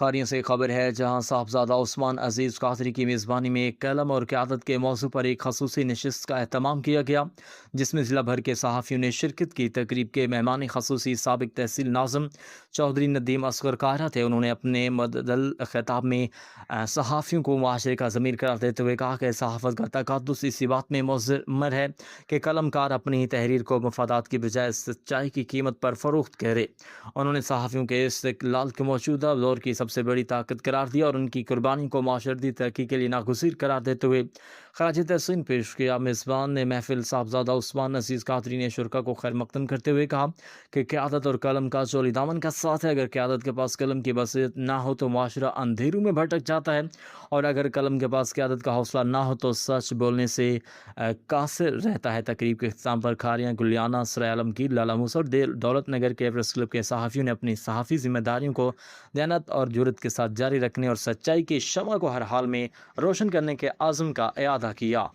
قاریوں سے خبر ہے جہاں صاحبزادہ عثمان عزیز قادری کی میزبانی میں ایک قلم اور قیادت کے موضوع پر ایک خصوصی نشست کا اہتمام کیا گیا، جس میں ضلع بھر کے صحافیوں نے شرکت کی۔ تقریب کے مہمان خصوصی سابق تحصیل ناظم چودھری ندیم اصغر قاہرہ تھے۔ انہوں نے اپنے مددل خطاب میں صحافیوں کو معاشرے کا ضمیر قرار دیتے ہوئے کہا کہ صحافت کا تقدس اسی بات میں مضمر ہے کہ قلم کار اپنی تحریر کو مفادات کی بجائے سچائی کی قیمت پر فروخت کرے۔ انہوں نے صحافیوں کے استقلال کے موجودہ دور کی سب سے بڑی طاقت قرار دیا اور ان کی قربانی کو معاشرتی ترقی کے لیے ناگزیر قرار دیتے ہوئے خراج تحسین پیش کیا۔ میزبان محفل صاحبزادہ عثمان عزیز قادری نے شرکا کو خیر مقدم کرتے ہوئے کہا کہ قیادت اور قلم کا چولی دامن کا ساتھ ہے۔ اگر قیادت کے پاس قلم کی بصیرت نہ ہو تو معاشرہ اندھیروں میں بھٹک جاتا ہے، اور اگر قلم کے پاس قیادت کا حوصلہ نہ ہو تو سچ بولنے سے قاصر رہتا ہے۔ تقریب کے اختتام پر کھاریاں، گلیانہ، سرائے عالمگیر، لالہ موسی اور دولت نگر کے پریس کلب کے صحافیوں نے اپنی صحافی ذمہ داریوں کو دیانت اور جرات کے ساتھ جاری رکھنے اور سچائی کی شمع کو ہر حال میں روشن کرنے کے عزم کا اعادہ کیا۔